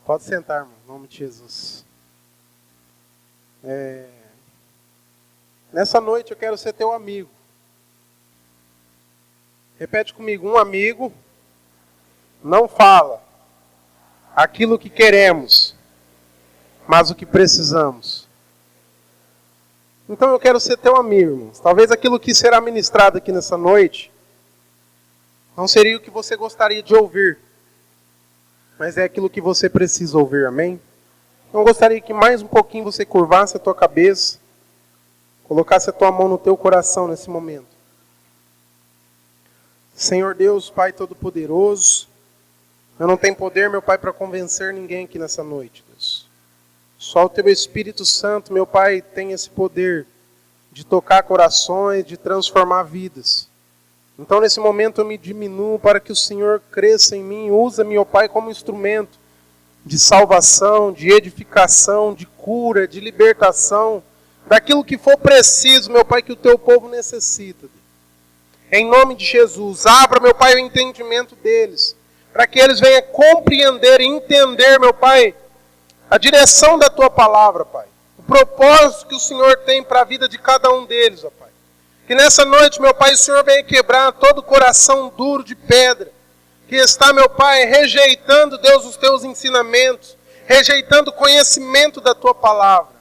Pode sentar, irmão, em nome de Jesus. Nessa noite eu quero ser teu amigo. Repete comigo, um amigo não fala aquilo que queremos, mas o que precisamos. Então eu quero ser teu amigo, irmãos. Talvez aquilo que será ministrado aqui nessa noite não seria o que você gostaria de ouvir, mas é aquilo que você precisa ouvir, amém? Então eu gostaria que mais um pouquinho você curvasse a tua cabeça, colocasse a tua mão no teu coração nesse momento. Senhor Deus, Pai Todo-Poderoso, eu não tenho poder, meu Pai, para convencer ninguém aqui nessa noite, Deus. Só o Teu Espírito Santo, meu Pai, tem esse poder de tocar corações, de transformar vidas. Então, nesse momento, eu me diminuo para que o Senhor cresça em mim. Usa-me, ó Pai, como instrumento de salvação, de edificação, de cura, de libertação, daquilo que for preciso, meu Pai, que o Teu povo necessita. Em nome de Jesus, abra, meu Pai, o entendimento deles, para que eles venham compreender e entender, meu Pai, a direção da Tua palavra, Pai. O propósito que o Senhor tem para a vida de cada um deles, ó Pai. Que nessa noite, meu Pai, o Senhor venha quebrar todo o coração duro de pedra, que está, meu Pai, rejeitando, Deus, os Teus ensinamentos, rejeitando o conhecimento da Tua palavra.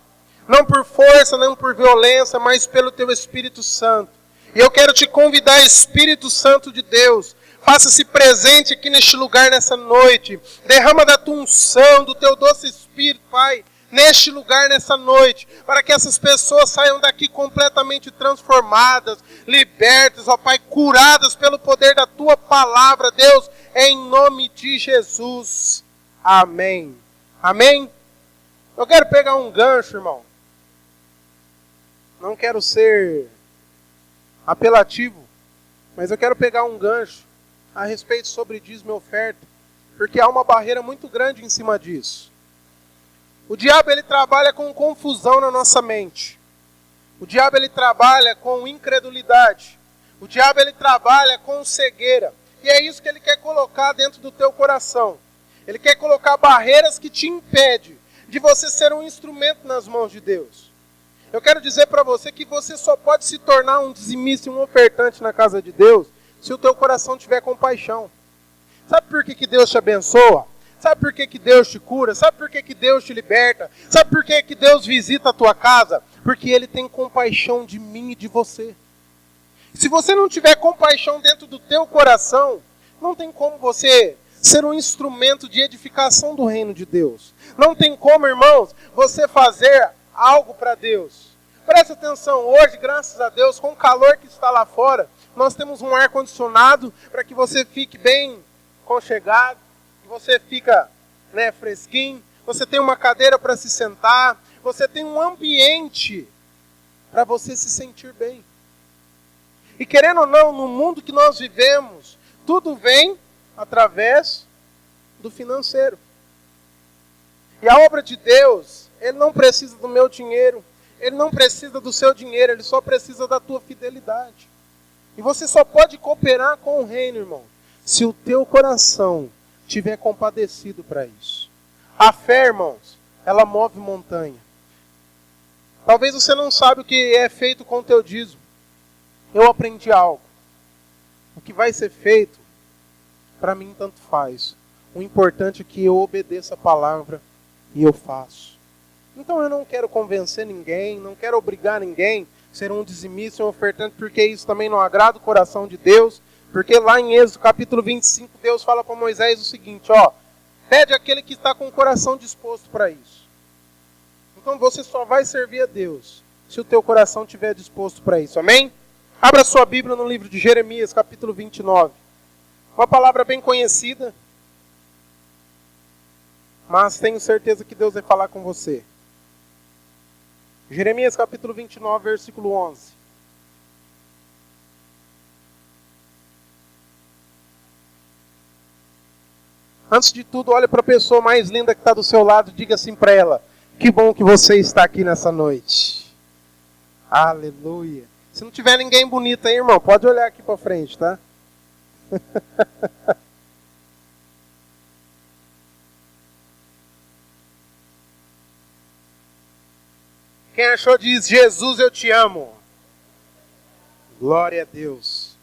Não por força, não por violência, mas pelo Teu Espírito Santo. E eu quero te convidar, Espírito Santo de Deus, faça-se presente aqui neste lugar nessa noite. Derrama da Tua unção, do Teu doce Espírito, Pai, neste lugar, nessa noite, para que essas pessoas saiam daqui completamente transformadas, libertas, ó Pai, curadas pelo poder da Tua palavra, Deus, em nome de Jesus. Amém. Amém? Eu quero pegar um gancho, irmão. Não quero ser apelativo, mas eu quero pegar um gancho a respeito sobre dízimo e oferta, porque há uma barreira muito grande em cima disso. O diabo, ele trabalha com confusão na nossa mente. O diabo, ele trabalha com incredulidade. O diabo, ele trabalha com cegueira. E é isso que ele quer colocar dentro do teu coração. Ele quer colocar barreiras que te impedem de você ser um instrumento nas mãos de Deus. Eu quero dizer para você que você só pode se tornar um dizimista e um ofertante na casa de Deus se o teu coração tiver compaixão. Sabe por que Deus te abençoa? Sabe por que Deus te cura? Sabe por que Deus te liberta? Sabe por que Deus visita a tua casa? Porque Ele tem compaixão de mim e de você. Se você não tiver compaixão dentro do teu coração, não tem como você ser um instrumento de edificação do reino de Deus. Não tem como, irmãos, você fazer algo para Deus. Preste atenção, hoje, graças a Deus, com o calor que está lá fora, nós temos um ar-condicionado para que você fique bem aconchegado. Você fica, fresquinho, você tem uma cadeira para se sentar, você tem um ambiente para você se sentir bem. E querendo ou não, no mundo que nós vivemos, tudo vem através do financeiro. E a obra de Deus, Ele não precisa do meu dinheiro, Ele não precisa do seu dinheiro, Ele só precisa da tua fidelidade. E você só pode cooperar com o reino, irmão, se o teu coração tiver compadecido para isso. A fé, irmãos, ela move montanha. Talvez você não sabe o que é feito com o teu dízimo. Eu aprendi algo. O que vai ser feito, para mim tanto faz. O importante é que eu obedeça a palavra e eu faço. Então eu não quero convencer ninguém, não quero obrigar ninguém a ser um dizimista, um ofertante, porque isso também não agrada o coração de Deus. Porque lá em Êxodo capítulo 25, Deus fala para Moisés o seguinte, pede aquele que está com o coração disposto para isso. Então você só vai servir a Deus se o teu coração estiver disposto para isso, amém? Abra sua Bíblia no livro de Jeremias, capítulo 29. Uma palavra bem conhecida, mas tenho certeza que Deus vai falar com você. Jeremias capítulo 29, versículo 11. Antes de tudo, olha para a pessoa mais linda que está do seu lado e diga assim para ela: que bom que você está aqui nessa noite. Aleluia. Se não tiver ninguém bonito aí, irmão, pode olhar aqui para frente, tá? Quem achou diz: Jesus, eu te amo. Glória a Deus.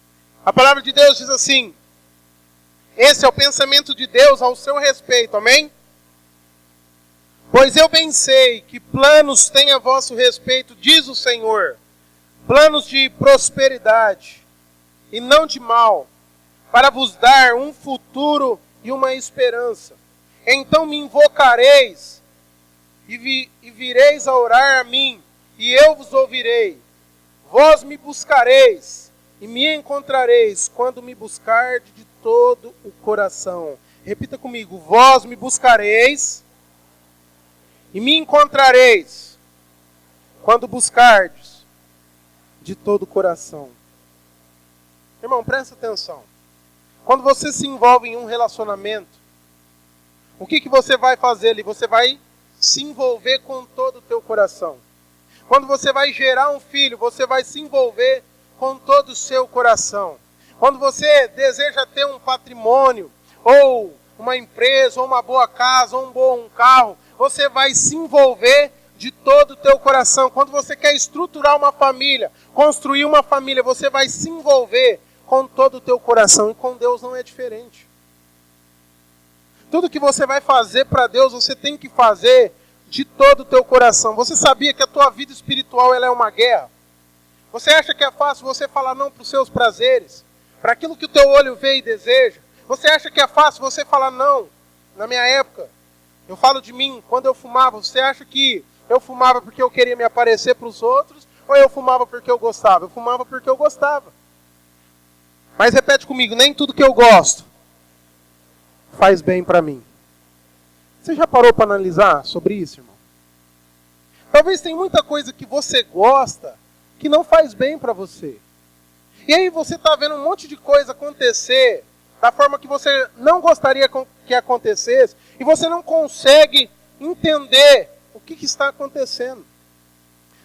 A palavra de Deus diz assim: esse é o pensamento de Deus ao seu respeito, amém? Pois eu bem sei que planos têm a vosso respeito, diz o Senhor, planos de prosperidade e não de mal, para vos dar um futuro e uma esperança. Então me invocareis e vireis a orar a mim, e eu vos ouvirei. Vós me buscareis e me encontrareis quando me buscardes de todo o coração. Repita comigo: vós me buscareis e me encontrareis quando buscardes de todo o coração. Irmão, presta atenção. Quando você se envolve em um relacionamento, o que você vai fazer ali? Você vai se envolver com todo o teu coração. Quando você vai gerar um filho, você vai se envolver com todo o seu coração. Quando você deseja ter um patrimônio, ou uma empresa, ou uma boa casa, ou um bom carro, você vai se envolver de todo o teu coração. Quando você quer estruturar uma família, construir uma família, você vai se envolver com todo o teu coração. E com Deus não é diferente. Tudo que você vai fazer para Deus, você tem que fazer de todo o teu coração. Você sabia que a tua vida espiritual ela é uma guerra? Você acha que é fácil você falar não para os seus prazeres? Para aquilo que o teu olho vê e deseja? Você acha que é fácil você falar não? Na minha época, eu falo de mim, quando eu fumava, você acha que eu fumava porque eu queria me aparecer para os outros? Ou eu fumava porque eu gostava? Eu fumava porque eu gostava. Mas repete comigo: nem tudo que eu gosto faz bem para mim. Você já parou para analisar sobre isso, irmão? Talvez tem muita coisa que você gosta que não faz bem para você. E aí você está vendo um monte de coisa acontecer da forma que você não gostaria que acontecesse, e você não consegue entender o que está acontecendo.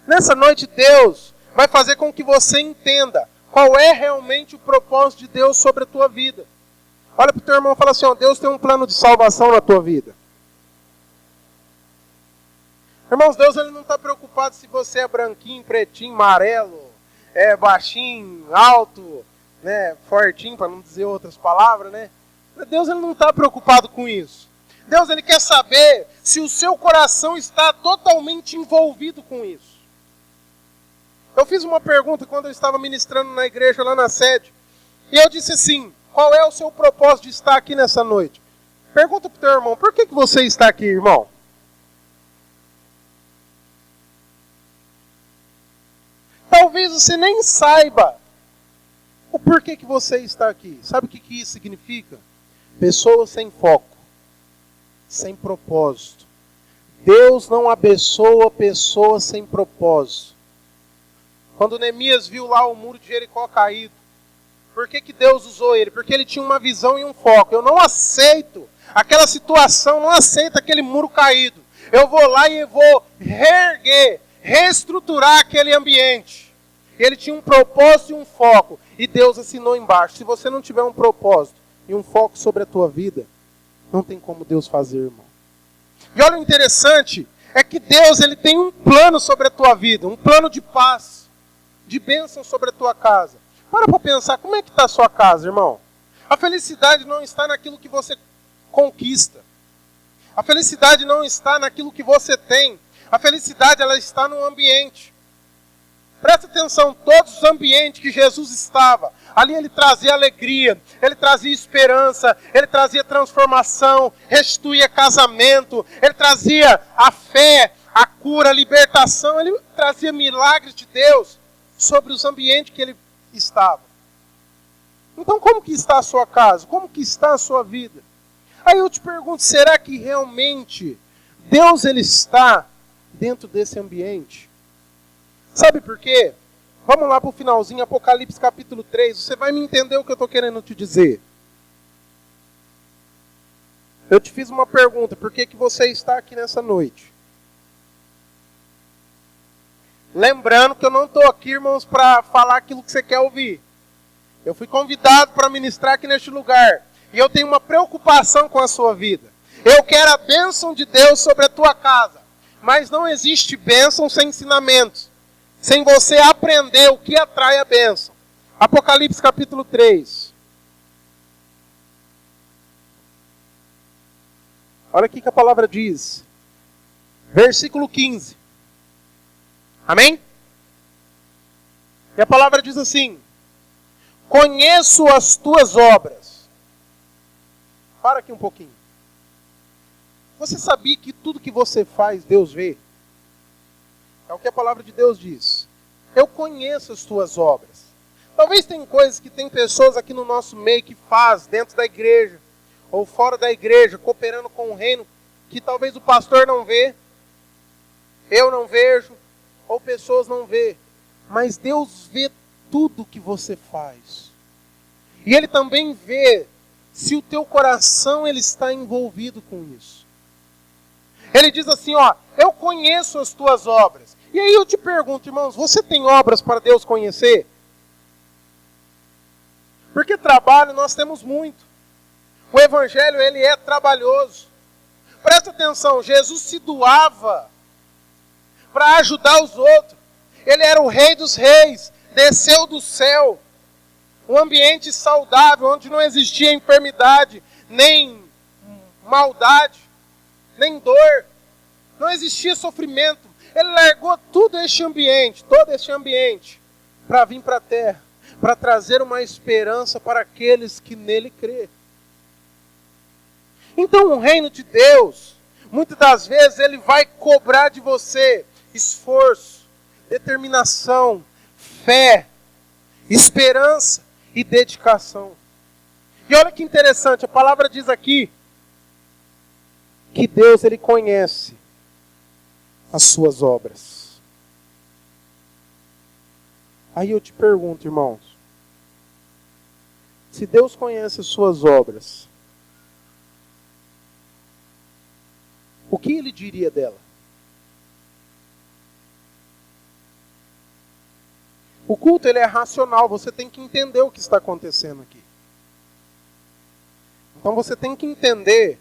Nessa noite, Deus vai fazer com que você entenda qual é realmente o propósito de Deus sobre a tua vida. Olha para o teu irmão e fala assim: ó, Deus tem um plano de salvação na tua vida. Irmãos, Deus ele não está preocupado se você é branquinho, pretinho, amarelo, baixinho, alto, né, fortinho, para não dizer outras palavras, né? Deus ele não está preocupado com isso. Deus ele quer saber se o seu coração está totalmente envolvido com isso. Eu fiz uma pergunta quando eu estava ministrando na igreja lá na sede, e eu disse assim: qual é o seu propósito de estar aqui nessa noite? Pergunta para o teu irmão: por que você está aqui, irmão? Talvez você nem saiba o porquê que você está aqui. Sabe o que isso significa? Pessoas sem foco, sem propósito. Deus não abençoa pessoas sem propósito. Quando Neemias viu lá o muro de Jericó caído, por que Deus usou ele? Porque ele tinha uma visão e um foco. Eu não aceito aquela situação, não aceito aquele muro caído. Eu vou lá e vou reerguer, reestruturar aquele ambiente. Ele tinha um propósito e um foco. E Deus assinou embaixo: se você não tiver um propósito e um foco sobre a tua vida, não tem como Deus fazer, irmão. E olha o interessante, é que Deus ele tem um plano sobre a tua vida, um plano de paz, de bênção sobre a tua casa. Para pensar, como é que está a sua casa, irmão? A felicidade não está naquilo que você conquista. A felicidade não está naquilo que você tem. A felicidade ela está no ambiente. Presta atenção, todos os ambientes que Jesus estava, ali ele trazia alegria, ele trazia esperança, ele trazia transformação, restituía casamento, ele trazia a fé, a cura, a libertação, ele trazia milagres de Deus sobre os ambientes que ele estava. Então como que está a sua casa? Como que está a sua vida? Aí eu te pergunto, será que realmente Deus ele está dentro desse ambiente? Sabe por quê? Vamos lá para o finalzinho, Apocalipse capítulo 3. Você vai me entender o que eu estou querendo te dizer. Eu te fiz uma pergunta: por que você está aqui nessa noite? Lembrando que eu não estou aqui, irmãos, para falar aquilo que você quer ouvir. Eu fui convidado para ministrar aqui neste lugar. E eu tenho uma preocupação com a sua vida. Eu quero a bênção de Deus sobre a tua casa. Mas não existe bênção sem ensinamentos. Sem você aprender o que atrai a bênção. Apocalipse capítulo 3. Olha aqui que a palavra diz. Versículo 15. Amém? E a palavra diz assim: conheço as tuas obras. Para aqui um pouquinho. Você sabia que tudo que você faz, Deus vê? É o que a palavra de Deus diz. Eu conheço as tuas obras. Talvez tem coisas que tem pessoas aqui no nosso meio que faz dentro da igreja, ou fora da igreja, cooperando com o reino, que talvez o pastor não vê, eu não vejo, ou pessoas não vê. Mas Deus vê tudo que você faz. E Ele também vê se o teu coração ele está envolvido com isso. Ele diz assim, ó, eu conheço as tuas obras. E aí eu te pergunto, irmãos, você tem obras para Deus conhecer? Porque trabalho nós temos muito. O evangelho ele é trabalhoso. Presta atenção, Jesus se doava para ajudar os outros. Ele era o rei dos reis, desceu do céu. Um ambiente saudável, onde não existia enfermidade, nem maldade, nem dor. Não existia sofrimento. Ele largou todo este ambiente, para vir para a terra, para trazer uma esperança para aqueles que nele crê. Então o reino de Deus, muitas das vezes, ele vai cobrar de você esforço, determinação, fé, esperança e dedicação. E olha que interessante, a palavra diz aqui que Deus ele conhece as suas obras. Aí eu te pergunto, irmãos, se Deus conhece as suas obras, o que Ele diria dela? O culto ele é racional, você tem que entender o que está acontecendo aqui. Então você tem que entender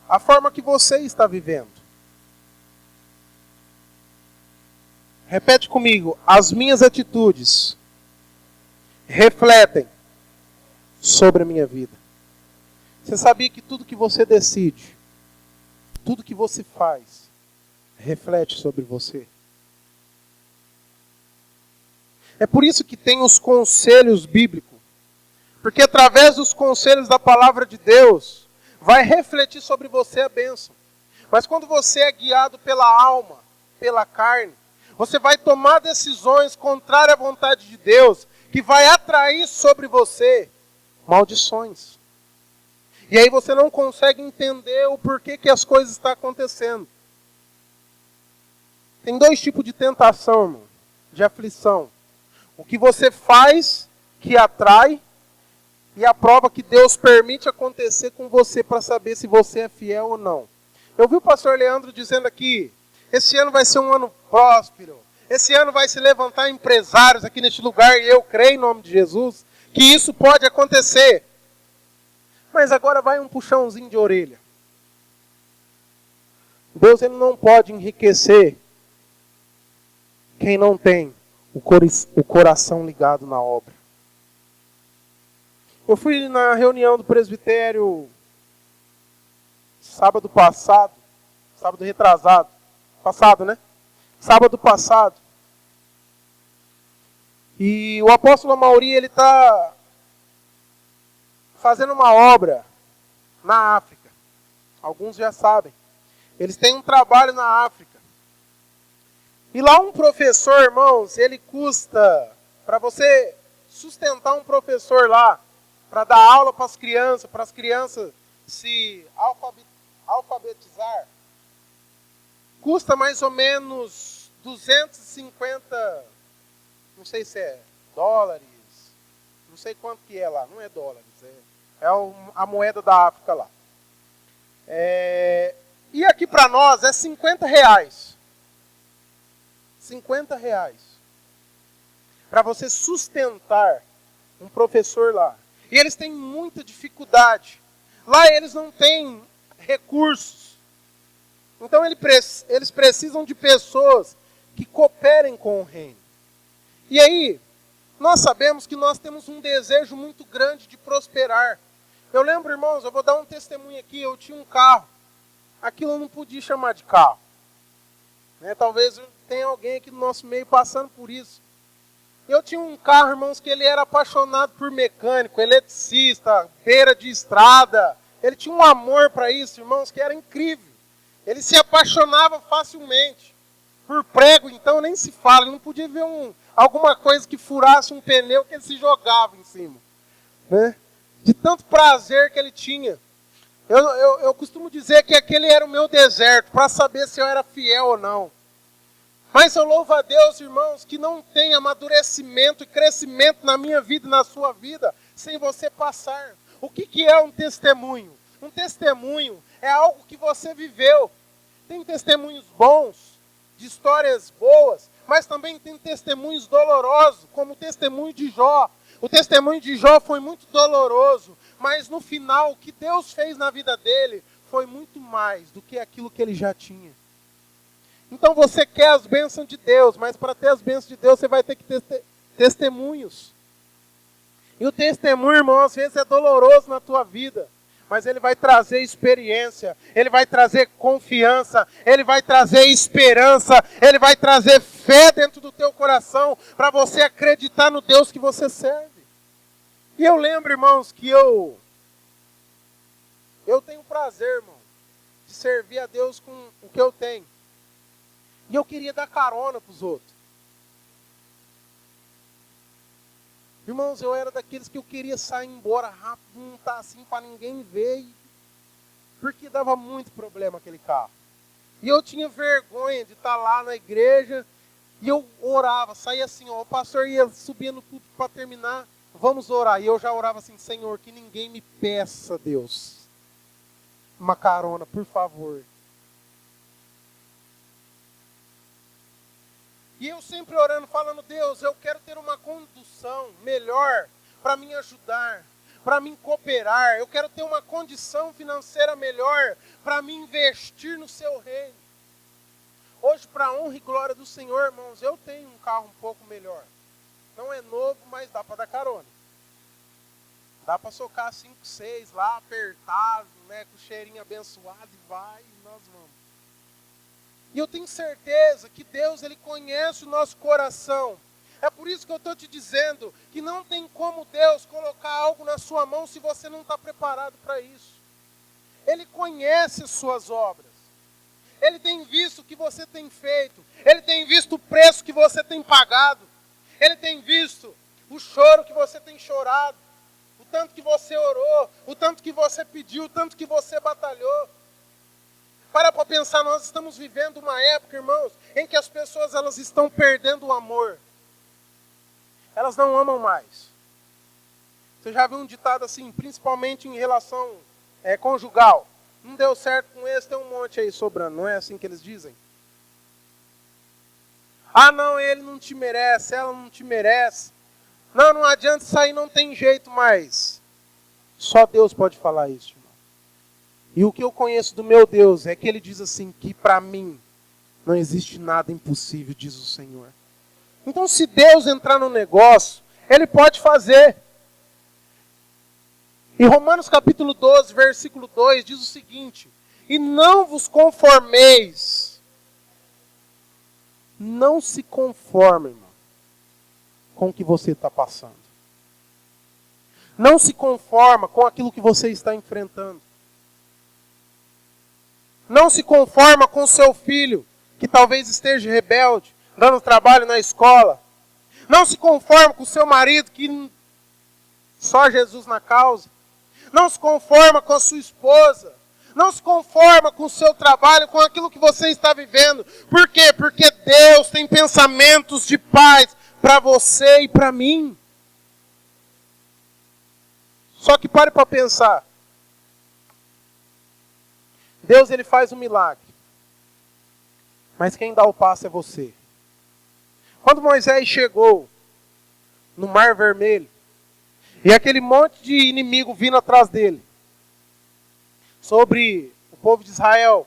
a forma que você está vivendo. Repete comigo, as minhas atitudes refletem sobre a minha vida. Você sabia que tudo que você decide, tudo que você faz, reflete sobre você? É por isso que tem os conselhos bíblicos. Porque através dos conselhos da palavra de Deus, vai refletir sobre você a bênção. Mas quando você é guiado pela alma, pela carne, você vai tomar decisões contrárias à vontade de Deus, que vai atrair sobre você maldições. E aí você não consegue entender o porquê que as coisas estão acontecendo. Tem dois tipos de tentação, irmão, de aflição. O que você faz que atrai e a prova que Deus permite acontecer com você para saber se você é fiel ou não. Eu vi o pastor Leandro dizendo aqui, esse ano vai ser um ano próspero, esse ano vai se levantar empresários aqui neste lugar e eu creio em nome de Jesus que isso pode acontecer. Mas agora vai um puxãozinho de orelha. Deus ele não pode enriquecer quem não tem o coração ligado na obra. Eu fui na reunião do presbitério sábado retrasado. Passado, né? Sábado passado. E o apóstolo Amauri, ele está fazendo uma obra na África. Alguns já sabem. Eles têm um trabalho na África. E lá um professor, irmãos, ele custa, para você sustentar um professor lá, para dar aula para as crianças se alfabetizar, custa mais ou menos 250, não sei se é dólares, não sei quanto que é lá, não é dólares, é a moeda da África lá. E aqui para nós é 50 reais. 50 reais. Para você sustentar um professor lá. E eles têm muita dificuldade. Lá eles não têm recursos. Então eles precisam de pessoas que cooperem com o reino. E aí, nós sabemos que nós temos um desejo muito grande de prosperar. Eu lembro, irmãos, eu vou dar um testemunho aqui, eu tinha um carro. Aquilo eu não podia chamar de carro. Talvez tenha alguém aqui no nosso meio passando por isso. Eu tinha um carro, irmãos, que ele era apaixonado por mecânico, eletricista, beira de estrada. Ele tinha um amor para isso, irmãos, que era incrível. Ele se apaixonava facilmente. Por prego, então, nem se fala. Ele não podia ver alguma coisa que furasse um pneu que ele se jogava em cima. De tanto prazer que ele tinha. Eu costumo dizer que aquele era o meu deserto, para saber se eu era fiel ou não. Mas eu louvo a Deus, irmãos, que não tem amadurecimento e crescimento na minha vida e na sua vida, sem você passar. O que é um testemunho? Um testemunho é algo que você viveu. Tem testemunhos bons, de histórias boas, mas também tem testemunhos dolorosos, como o testemunho de Jó. O testemunho de Jó foi muito doloroso, mas no final, o que Deus fez na vida dele foi muito mais do que aquilo que ele já tinha. Então você quer as bênçãos de Deus, mas para ter as bênçãos de Deus, você vai ter que ter testemunhos. E o testemunho, irmão, às vezes é doloroso na tua vida, mas ele vai trazer experiência, ele vai trazer confiança, ele vai trazer esperança, ele vai trazer fé dentro do teu coração, para você acreditar no Deus que você serve. E eu lembro, irmãos, que eu tenho prazer, irmão, de servir a Deus com o que eu tenho. E eu queria dar carona para os outros. Irmãos, eu era daqueles que eu queria sair embora rápido, não tá assim para ninguém ver, porque dava muito problema aquele carro. E eu tinha vergonha de estar lá na igreja, e eu orava, saía assim, o pastor ia subir no púlpito para terminar, vamos orar. E eu já orava assim, Senhor, que ninguém me peça, Deus, uma carona, por favor. E eu sempre orando, falando, Deus, eu quero ter uma condução melhor para me ajudar, para me cooperar. Eu quero ter uma condição financeira melhor para me investir no seu reino. Hoje, para a honra e glória do Senhor, irmãos, eu tenho um carro um pouco melhor. Não é novo, mas dá para dar carona. Dá para socar 5, 6 lá, apertado, com o cheirinho abençoado e vai, e nós vamos. E eu tenho certeza que Deus, Ele conhece o nosso coração. É por isso que eu estou te dizendo que não tem como Deus colocar algo na sua mão se você não está preparado para isso. Ele conhece as suas obras. Ele tem visto o que você tem feito. Ele tem visto o preço que você tem pagado. Ele tem visto o choro que você tem chorado. O tanto que você orou. O tanto que você pediu. O tanto que você batalhou. Para pensar, nós estamos vivendo uma época, irmãos, em que as pessoas elas estão perdendo o amor. Elas não amam mais. Você já viu um ditado assim, principalmente em relação conjugal? Não deu certo com esse, tem um monte aí sobrando, não é assim que eles dizem? Ah, não, ele não te merece, ela não te merece. Não adianta sair, não tem jeito mais. Só Deus pode falar isso, irmão. E o que eu conheço do meu Deus é que Ele diz assim, que para mim não existe nada impossível, diz o Senhor. Então se Deus entrar no negócio, Ele pode fazer. E Romanos capítulo 12, versículo 2, diz o seguinte, e não vos conformeis, não se conforme, irmão, com o que você está passando. Não se conforma com aquilo que você está enfrentando. Não se conforma com seu filho, que talvez esteja rebelde, dando trabalho na escola. Não se conforma com seu marido, que só Jesus na causa. Não se conforma com a sua esposa. Não se conforma com o seu trabalho, com aquilo que você está vivendo. Por quê? Porque Deus tem pensamentos de paz para você e para mim. Só que pare para pensar. Deus, Ele faz um milagre. Mas quem dá o passo é você. Quando Moisés chegou no Mar Vermelho, e aquele monte de inimigo vindo atrás dele, sobre o povo de Israel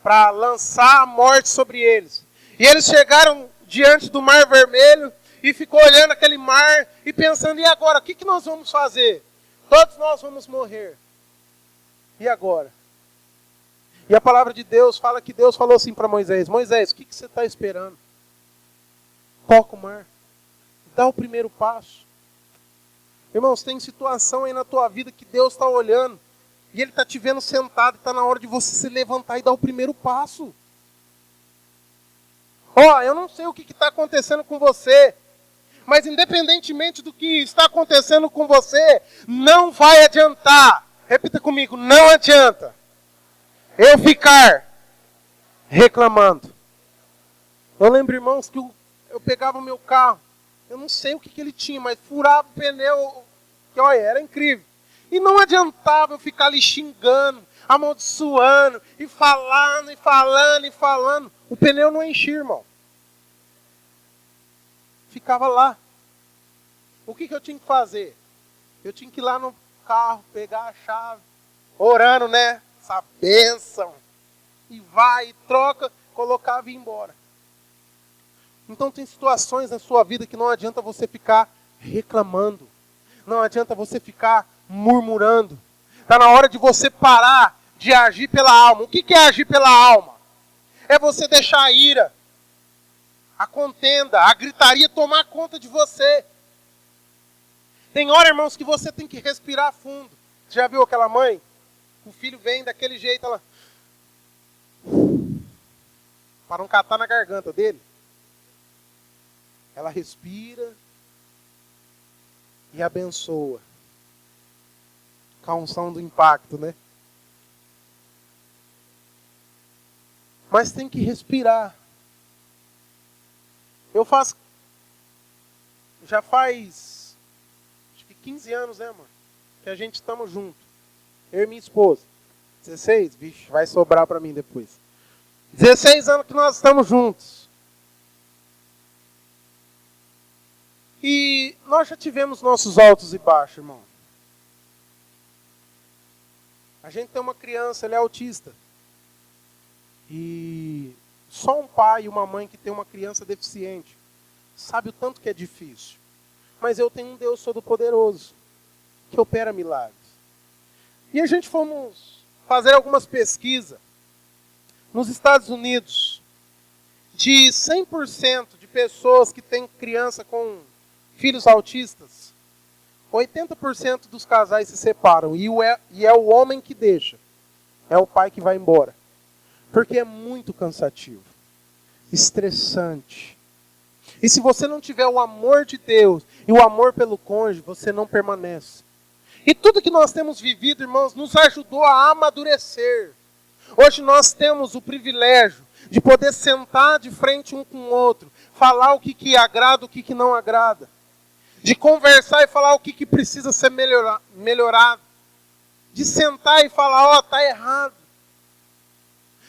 para lançar a morte sobre eles. E eles chegaram diante do Mar Vermelho e ficou olhando aquele mar e pensando, e agora, o que nós vamos fazer? Todos nós vamos morrer. E agora? E a palavra de Deus fala que Deus falou assim para Moisés, Moisés, o que você está esperando? Toca o mar. Dá o primeiro passo. Irmãos, tem situação aí na tua vida que Deus está olhando e Ele está te vendo sentado e está na hora de você se levantar e dar o primeiro passo. Eu não sei o que está acontecendo com você, mas independentemente do que está acontecendo com você, não vai adiantar. Repita comigo, não adianta eu ficar reclamando. Eu lembro, irmãos, que eu pegava o meu carro, eu não sei o que ele tinha, mas furava o pneu, que olha, era incrível. E não adiantava eu ficar ali xingando, amaldiçoando, e falando, e falando, e falando. O pneu não enchia, irmão. Ficava lá. O que eu tinha que fazer? Eu tinha que ir lá no carro, pegar a chave, orando, né? Essa bênção. E vai, e troca, colocava e ia embora. Então tem situações na sua vida que não adianta você ficar reclamando. Não adianta você ficar murmurando. Está na hora de você parar de agir pela alma. O que é agir pela alma? É você deixar a ira, a contenda, a gritaria tomar conta de você. Tem hora, irmãos, que você tem que respirar fundo. Você já viu aquela mãe? O filho vem daquele jeito, ela... para não catar na garganta dele. Ela respira e abençoa. Com a unção do impacto, né? Mas tem que respirar. Já faz, acho que 15 anos, né, amor? Que a gente estamos juntos. Eu e minha esposa. 16? Vixe, vai sobrar para mim depois. 16 anos que nós estamos juntos. E nós já tivemos nossos altos e baixos, irmão. A gente tem uma criança, ele é autista. E só um pai e uma mãe que tem uma criança deficiente sabe o tanto que é difícil. Mas eu tenho um Deus Todo-Poderoso que opera milagres. E a gente fomos fazer algumas pesquisas nos Estados Unidos. De 100% de pessoas que têm criança com filhos autistas, 80% dos casais se separam. E é o homem que deixa. É o pai que vai embora. Porque é muito cansativo. Estressante. E se você não tiver o amor de Deus e o amor pelo cônjuge, você não permanece. E tudo que nós temos vivido, irmãos, nos ajudou a amadurecer. Hoje nós temos o privilégio de poder sentar de frente um com o outro, falar o que agrada, o que não agrada. De conversar e falar o que precisa ser melhorado. De sentar e falar, tá errado.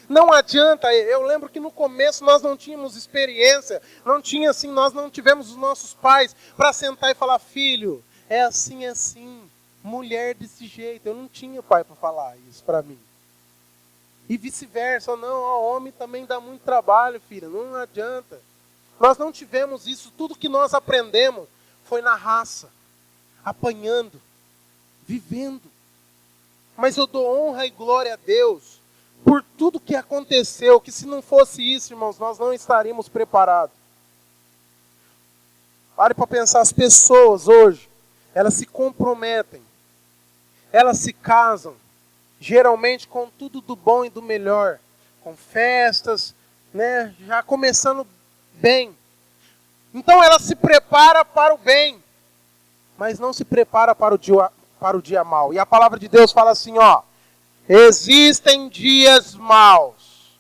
Não adianta, eu lembro que no começo nós não tínhamos experiência, nós não tivemos os nossos pais para sentar e falar, filho, é assim, mulher desse jeito. Eu não tinha pai para falar isso para mim. E vice-versa, não, homem também dá muito trabalho, filha, não adianta. Nós não tivemos isso, tudo que nós aprendemos foi na raça, apanhando, vivendo. Mas eu dou honra e glória a Deus por tudo que aconteceu, que se não fosse isso, irmãos, nós não estaríamos preparados. Pare para pensar, as pessoas hoje, elas se comprometem, elas se casam, geralmente com tudo do bom e do melhor, com festas, né, já começando bem. Então ela se prepara para o bem, mas não se prepara para o dia mau. E a palavra de Deus fala assim, existem dias maus.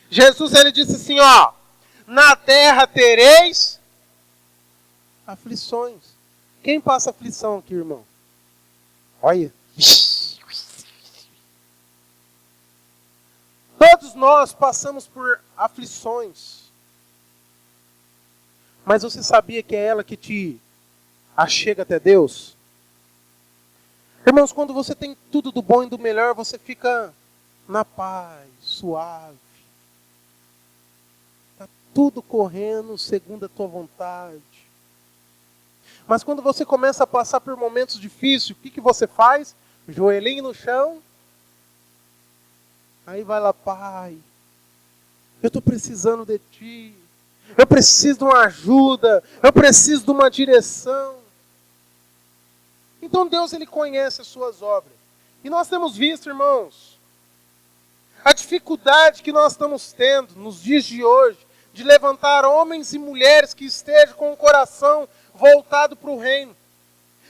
Jesus, ele disse assim, na terra tereis aflições. Quem passa aflição aqui, irmão? Olha. Todos nós passamos por aflições. Mas você sabia que é ela que te achega até Deus? Irmãos, quando você tem tudo do bom e do melhor, você fica na paz, suave. Está tudo correndo segundo a tua vontade. Mas quando você começa a passar por momentos difíceis, o que você faz? Joelhinho no chão. Aí vai lá, Pai, eu estou precisando de Ti. Eu preciso de uma ajuda. Eu preciso de uma direção. Então Deus, Ele conhece as suas obras. E nós temos visto, irmãos, a dificuldade que nós estamos tendo nos dias de hoje, de levantar homens e mulheres que estejam com o coração voltado para o reino.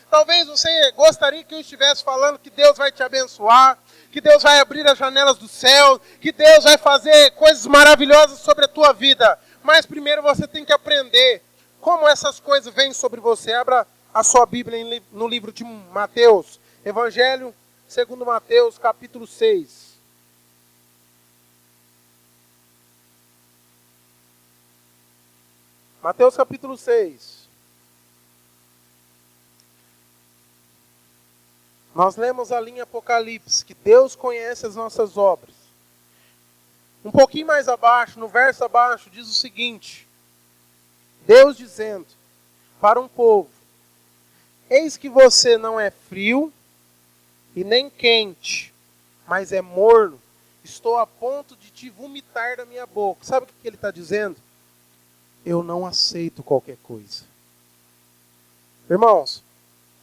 Talvez você gostaria que eu estivesse falando que Deus vai te abençoar, que Deus vai abrir as janelas do céu, que Deus vai fazer coisas maravilhosas sobre a tua vida. Mas primeiro você tem que aprender como essas coisas vêm sobre você. Abra a sua Bíblia no livro de Mateus, Evangelho segundo Mateus, capítulo 6. Mateus capítulo 6. Nós lemos ali em Apocalipse que Deus conhece as nossas obras. Um pouquinho mais abaixo, no verso abaixo, diz o seguinte: Deus dizendo para um povo: eis que você não é frio e nem quente, mas é morno. Estou a ponto de te vomitar da minha boca. Sabe o que ele está dizendo? Eu não aceito qualquer coisa. Irmãos,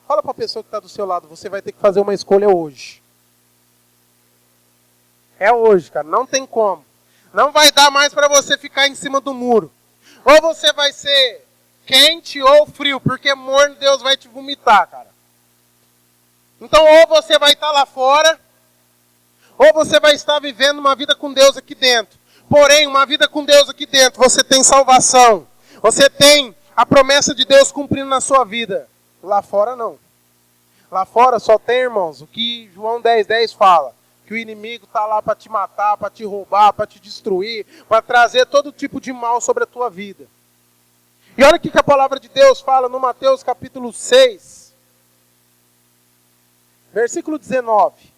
fala para a pessoa que está do seu lado, você vai ter que fazer uma escolha hoje. É hoje, cara, não tem como. Não vai dar mais para você ficar em cima do muro. Ou você vai ser quente ou frio, porque morno Deus vai te vomitar, cara. Então ou você vai estar lá fora, ou você vai estar vivendo uma vida com Deus aqui dentro. Porém, uma vida com Deus aqui dentro, você tem salvação. Você tem a promessa de Deus cumprindo na sua vida. Lá fora não. Lá fora só tem, irmãos, o que João 10:10 fala. Que o inimigo está lá para te matar, para te roubar, para te destruir, para trazer todo tipo de mal sobre a tua vida. E olha o que a palavra de Deus fala no Mateus capítulo 6, versículo 19.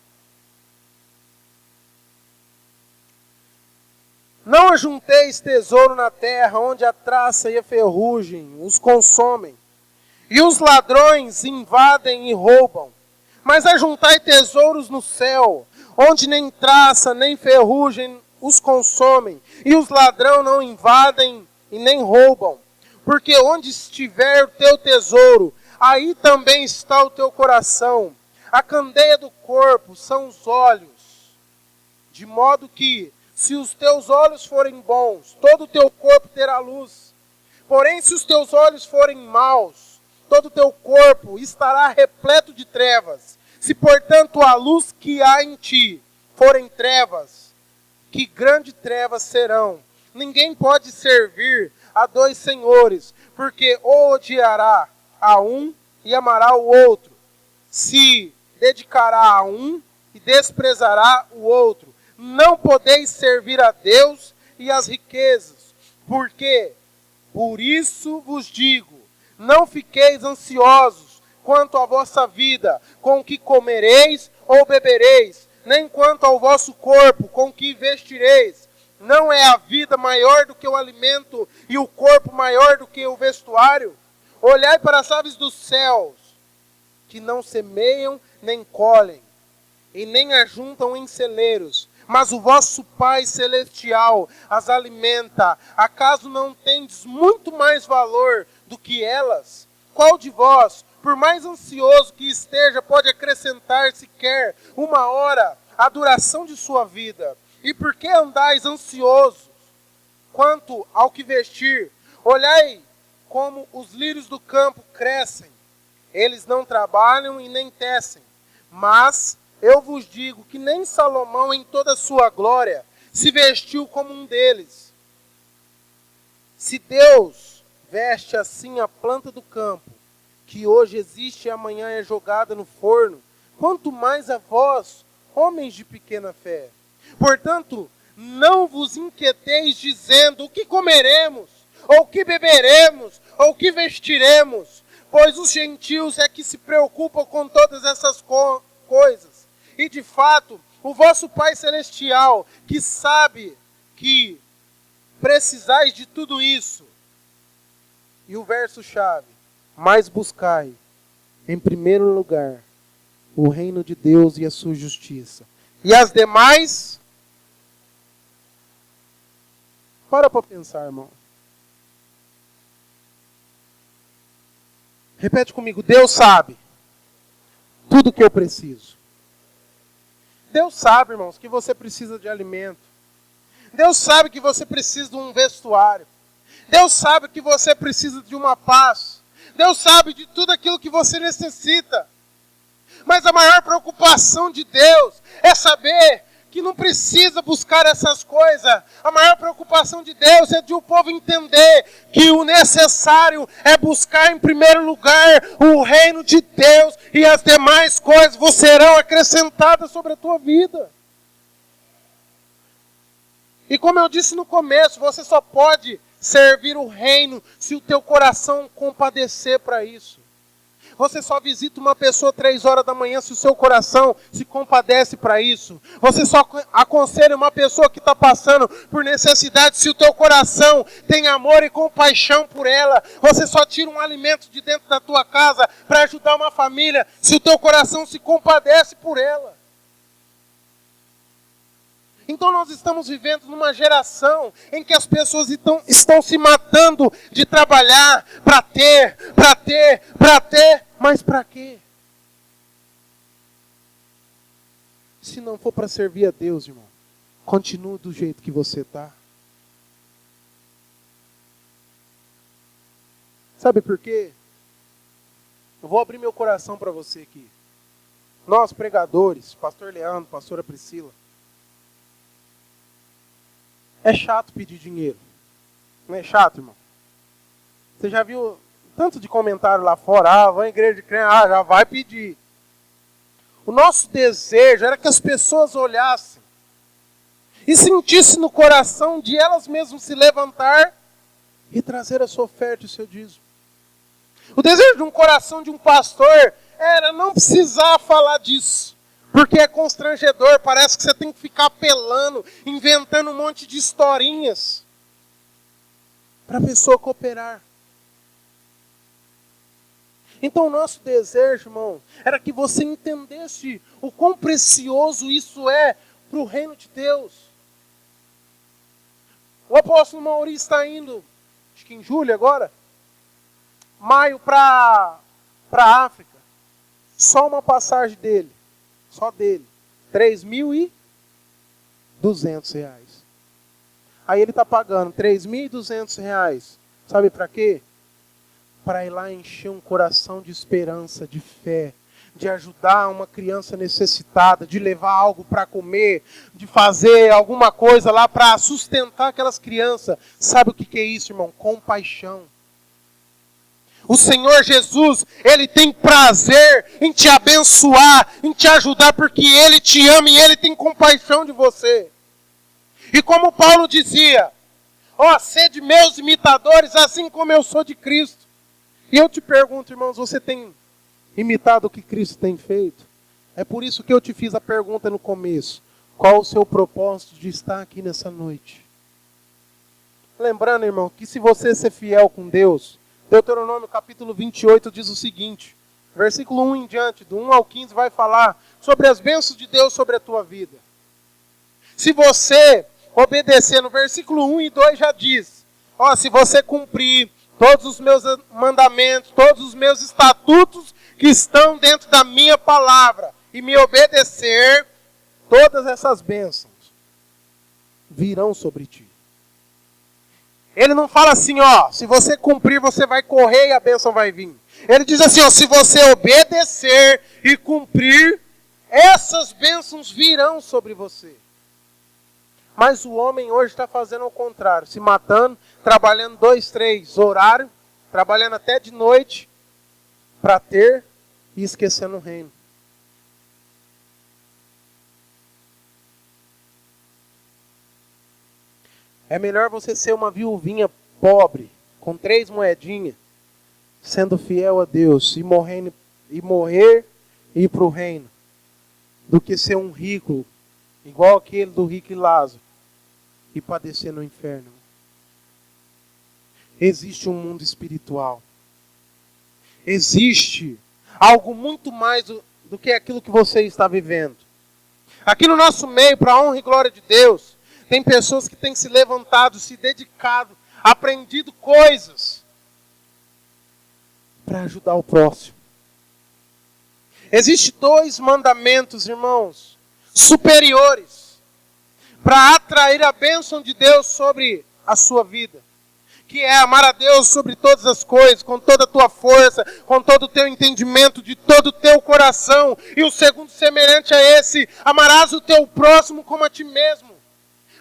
Não ajunteis tesouro na terra, onde a traça e a ferrugem os consomem, e os ladrões invadem e roubam. Mas ajuntai tesouros no céu, onde nem traça nem ferrugem os consomem, e os ladrões não invadem e nem roubam. Porque onde estiver o teu tesouro, aí também está o teu coração. A candeia do corpo são os olhos, de modo que, se os teus olhos forem bons, todo o teu corpo terá luz. Porém, se os teus olhos forem maus, todo o teu corpo estará repleto de trevas. Se, portanto, a luz que há em ti forem trevas, que grandes trevas serão. Ninguém pode servir a dois senhores, porque ou odiará a um e amará o outro, se dedicará a um e desprezará o outro. Não podeis servir a Deus e às riquezas, porque, por isso vos digo, não fiqueis ansiosos quanto à vossa vida, com o que comereis ou bebereis, nem quanto ao vosso corpo, com o que vestireis. Não é a vida maior do que o alimento e o corpo maior do que o vestuário? Olhai para as aves dos céus, que não semeiam nem colhem, e nem ajuntam em celeiros, mas o vosso Pai Celestial as alimenta. Acaso não tendes muito mais valor do que elas? Qual de vós, por mais ansioso que esteja, pode acrescentar sequer uma hora à duração de sua vida? E por que andais ansiosos quanto ao que vestir? Olhai como os lírios do campo crescem. Eles não trabalham e nem tecem. Mas eu vos digo que nem Salomão em toda a sua glória se vestiu como um deles. Se Deus veste assim a planta do campo, que hoje existe e amanhã é jogada no forno, quanto mais a vós, homens de pequena fé. Portanto, não vos inquieteis dizendo o que comeremos, ou o que beberemos, ou o que vestiremos, pois os gentios é que se preocupam com todas essas coisas. E de fato, O vosso Pai Celestial, que sabe que precisais de tudo isso. E o verso-chave: mas buscai, em primeiro lugar, o reino de Deus e a sua justiça. E as demais... Para pensar, irmão. Repete comigo: Deus sabe tudo que eu preciso. Deus sabe, irmãos, que você precisa de alimento. Deus sabe que você precisa de um vestuário. Deus sabe que você precisa de uma paz. Deus sabe de tudo aquilo que você necessita. Mas a maior preocupação de Deus é saber que não precisa buscar essas coisas. A maior preocupação de Deus é de o povo entender que o necessário é buscar em primeiro lugar o reino de Deus e as demais coisas serão acrescentadas sobre a tua vida. E como eu disse no começo, você só pode servir o reino se o teu coração compadecer para isso. Você só visita uma pessoa 3 horas da manhã se o seu coração se compadece para isso. Você só aconselha uma pessoa que está passando por necessidade se o teu coração tem amor e compaixão por ela. Você só tira um alimento de dentro da tua casa para ajudar uma família se o teu coração se compadece por ela. Então nós estamos vivendo numa geração em que as pessoas estão se matando de trabalhar para ter, mas para quê? Se não for para servir a Deus, irmão, continue do jeito que você está. Sabe por quê? Eu vou abrir meu coração para você aqui. Nós pregadores, pastor Leandro, pastora Priscila, é chato pedir dinheiro. Não é chato, irmão? Você já viu tanto de comentário lá fora? Vai à igreja de crente, já vai pedir. O nosso desejo era que as pessoas olhassem e sentissem no coração de elas mesmas se levantar e trazer a sua oferta e o seu dízimo. O desejo de um coração de um pastor era não precisar falar disso. Porque é constrangedor, parece que você tem que ficar apelando, inventando um monte de historinhas para a pessoa cooperar. Então o nosso desejo, irmão, era que você entendesse o quão precioso isso é para o reino de Deus. O apóstolo Maurício está indo, acho que em julho agora, maio para a África. Só uma passagem dele. Só dele, R$3.200. Aí ele está pagando R$3.200. Sabe para quê? Para ir lá encher um coração de esperança, de fé, de ajudar uma criança necessitada, de levar algo para comer, de fazer alguma coisa lá para sustentar aquelas crianças. Sabe o que é isso, irmão? Compaixão. O Senhor Jesus, Ele tem prazer em te abençoar, em te ajudar, porque Ele te ama e Ele tem compaixão de você. E como Paulo dizia, sede meus imitadores, assim como eu sou de Cristo. E eu te pergunto, irmãos, você tem imitado o que Cristo tem feito? É por isso que eu te fiz a pergunta no começo. Qual o seu propósito de estar aqui nessa noite? Lembrando, irmão, que se você ser fiel com Deus, Deuteronômio capítulo 28 diz o seguinte, versículo 1 em diante, do 1 ao 15, vai falar sobre as bênçãos de Deus sobre a tua vida. Se você obedecer, no versículo 1 e 2 já diz, se você cumprir todos os meus mandamentos, todos os meus estatutos que estão dentro da minha palavra e me obedecer, todas essas bênçãos virão sobre ti. Ele não fala assim, se você cumprir, você vai correr e a bênção vai vir. Ele diz assim, se você obedecer e cumprir, essas bênçãos virão sobre você. Mas o homem hoje está fazendo ao contrário, se matando, trabalhando 2, 3 horários, trabalhando até de noite, para ter e esquecendo o reino. É melhor você ser uma viuvinha pobre, com 3 moedinhas, sendo fiel a Deus e morrer e ir para o reino, do que ser um rico igual aquele do rico e Lázaro, e padecer no inferno. Existe um mundo espiritual. Existe algo muito mais do que aquilo que você está vivendo. Aqui no nosso meio, para a honra e glória de Deus, tem pessoas que têm se levantado, se dedicado, aprendido coisas para ajudar o próximo. Existem 2 mandamentos, irmãos, superiores, para atrair a bênção de Deus sobre a sua vida. Que é amar a Deus sobre todas as coisas, com toda a tua força, com todo o teu entendimento, de todo o teu coração. E o segundo semelhante a esse, amarás o teu próximo como a ti mesmo.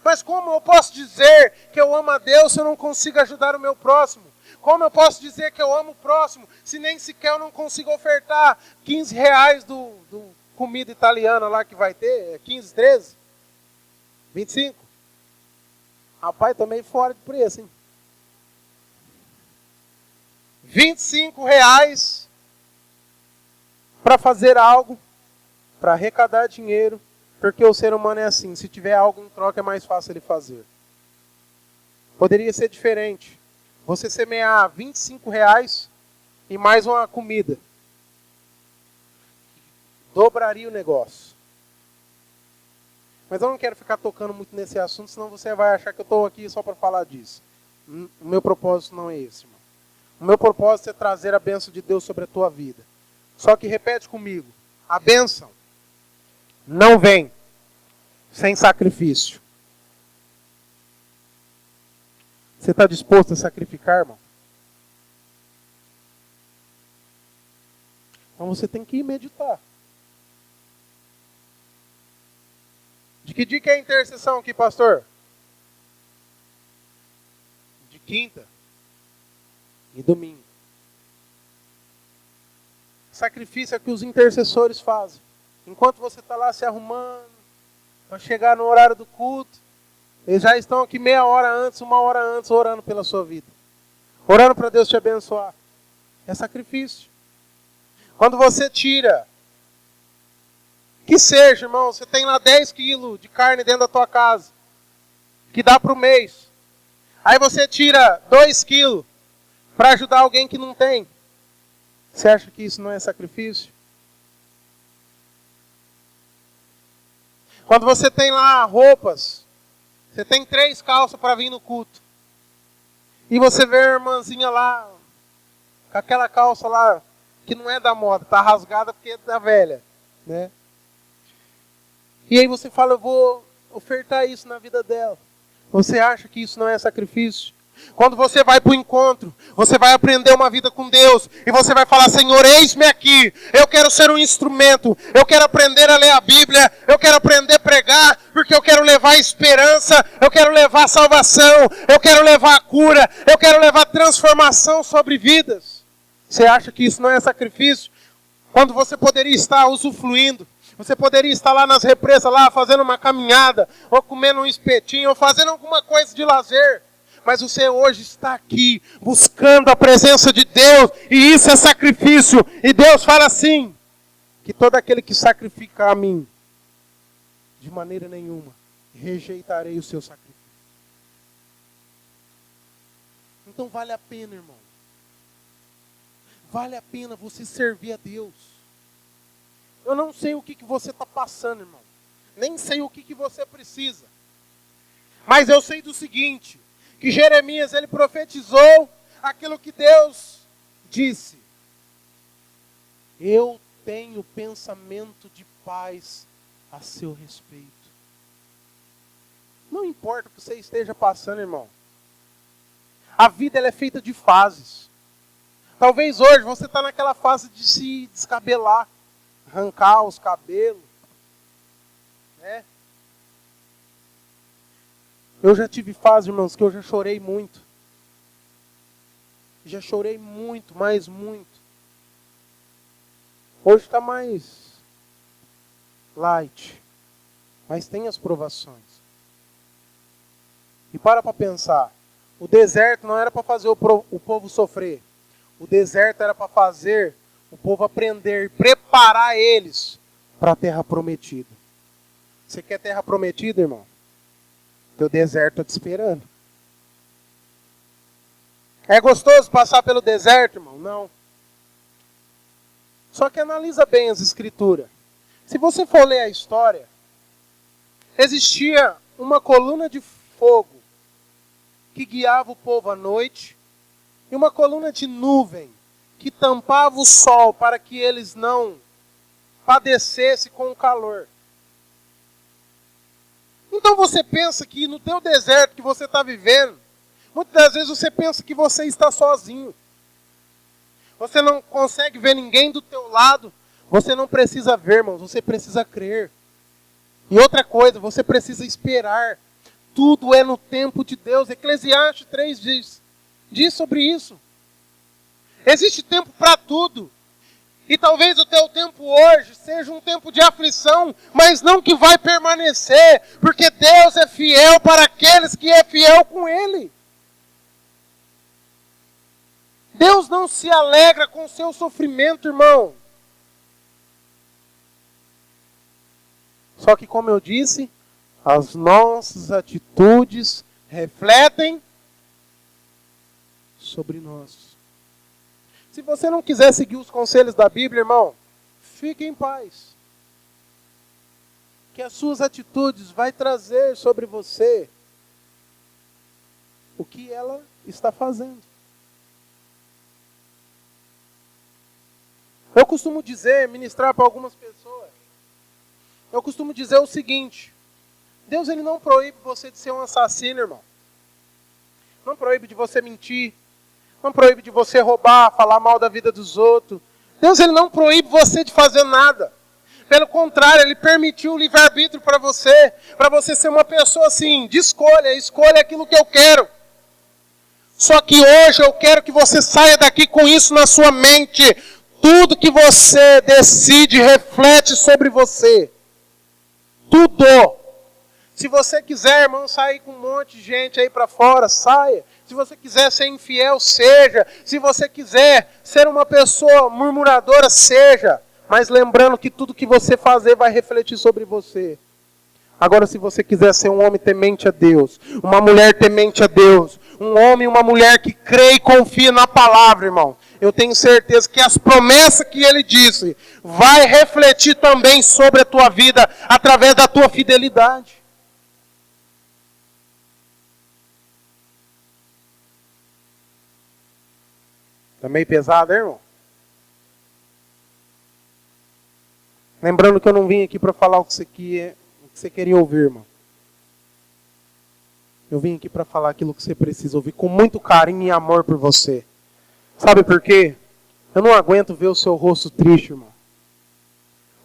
Mas como eu posso dizer que eu amo a Deus se eu não consigo ajudar o meu próximo? Como eu posso dizer que eu amo o próximo se nem sequer eu não consigo ofertar R$15 do comida italiana lá que vai ter? 15, 13? 25? Rapaz, tô meio fora de preço, hein? R$25 para fazer algo, para arrecadar dinheiro, porque o ser humano é assim, se tiver algo em troca é mais fácil ele fazer. Poderia ser diferente. Você semear R$25 e mais uma comida. Dobraria o negócio. Mas eu não quero ficar tocando muito nesse assunto, senão você vai achar que eu estou aqui só para falar disso. O meu propósito não é esse, irmão. O meu propósito é trazer a bênção de Deus sobre a tua vida. Só que repete comigo. A bênção não vem sem sacrifício. Você está disposto a sacrificar, irmão? Então você tem que ir meditar. De que dia que é a intercessão aqui, pastor? De quinta e domingo. Sacrifício é que os intercessores fazem. Enquanto você está lá se arrumando, para chegar no horário do culto, eles já estão aqui meia hora antes, 1 hora antes, orando pela sua vida. Orando para Deus te abençoar. É sacrifício. Quando você tira, que seja, irmão, você tem lá 10 quilos de carne dentro da tua casa, que dá para o mês. Aí você tira 2 quilos para ajudar alguém que não tem. Você acha que isso não é sacrifício? Quando você tem lá roupas, você tem 3 calças para vir no culto. E você vê a irmãzinha lá, com aquela calça lá, que não é da moda, está rasgada porque é da velha, né? E aí você fala, eu vou ofertar isso na vida dela. Você acha que isso não é sacrifício? Quando você vai para o encontro, você vai aprender uma vida com Deus, e você vai falar, Senhor, eis-me aqui, eu quero ser um instrumento, eu quero aprender a ler a Bíblia, eu quero aprender a pregar, porque eu quero levar esperança, eu quero levar salvação, eu quero levar cura, eu quero levar transformação sobre vidas. Você acha que isso não é sacrifício? Quando você poderia estar usufruindo, você poderia estar lá nas represas, lá fazendo uma caminhada, ou comendo um espetinho, ou fazendo alguma coisa de lazer. Mas você hoje está aqui, buscando a presença de Deus, e isso é sacrifício. E Deus fala assim, que todo aquele que sacrifica a mim, de maneira nenhuma, rejeitarei o seu sacrifício. Então vale a pena, irmão. Vale a pena você servir a Deus. Eu não sei o que você está passando, irmão. Nem sei o que você precisa. Mas eu sei do seguinte, que Jeremias, ele profetizou aquilo que Deus disse. Eu tenho pensamento de paz a seu respeito. Não importa o que você esteja passando, irmão. A vida ela é feita de fases. Talvez hoje você está naquela fase de se descabelar, arrancar os cabelos, né? Eu já tive fase, irmãos, que eu já chorei muito. Já chorei muito, mas muito. Hoje está mais light, mas tem as provações. E para pensar, o deserto não era para fazer o povo sofrer. O deserto era para fazer o povo aprender, preparar eles para a terra prometida. Você quer terra prometida, irmão? Teu deserto está te esperando. É gostoso passar pelo deserto, irmão? Não. Só que analisa bem as escrituras. Se você for ler a história, existia uma coluna de fogo que guiava o povo à noite e uma coluna de nuvem que tampava o sol para que eles não padecessem com o calor. Então você pensa que no teu deserto que você está vivendo, muitas das vezes você pensa que você está sozinho. Você não consegue ver ninguém do teu lado. Você não precisa ver, irmãos, você precisa crer. E outra coisa, você precisa esperar. Tudo é no tempo de Deus. Eclesiastes 3 diz sobre isso. Existe tempo para tudo. E talvez o teu tempo hoje seja um tempo de aflição, mas não que vai permanecer, porque Deus é fiel para aqueles que é fiel com Ele. Deus não se alegra com o seu sofrimento, irmão. Só que, como eu disse, as nossas atitudes refletem sobre nós. Se você não quiser seguir os conselhos da Bíblia, irmão, fique em paz. Que as suas atitudes vai trazer sobre você o que ela está fazendo. Eu costumo dizer, ministrar para algumas pessoas, eu costumo dizer o seguinte: Deus ele não proíbe você de ser um assassino, irmão. Não proíbe de você mentir. Não proíbe de você roubar, falar mal da vida dos outros. Deus ele não proíbe você de fazer nada. Pelo contrário, Ele permitiu o livre-arbítrio para você ser uma pessoa assim, de escolha aquilo que eu quero. Só que hoje eu quero que você saia daqui com isso na sua mente. Tudo que você decide reflete sobre você. Tudo. Se você quiser, irmão, sair com um monte de gente aí para fora, saia. Se você quiser ser infiel, seja. Se você quiser ser uma pessoa murmuradora, seja. Mas lembrando que tudo que você fazer vai refletir sobre você. Agora, se você quiser ser um homem temente a Deus, uma mulher temente a Deus, um homem e uma mulher que crê e confia na palavra, irmão, eu tenho certeza que as promessas que Ele disse vai refletir também sobre a tua vida através da tua fidelidade. Tá meio pesado, hein, irmão? Lembrando que eu não vim aqui para falar o que você queria ouvir, irmão. Eu vim aqui para falar aquilo que você precisa ouvir com muito carinho e amor por você. Sabe por quê? Eu não aguento ver o seu rosto triste, irmão.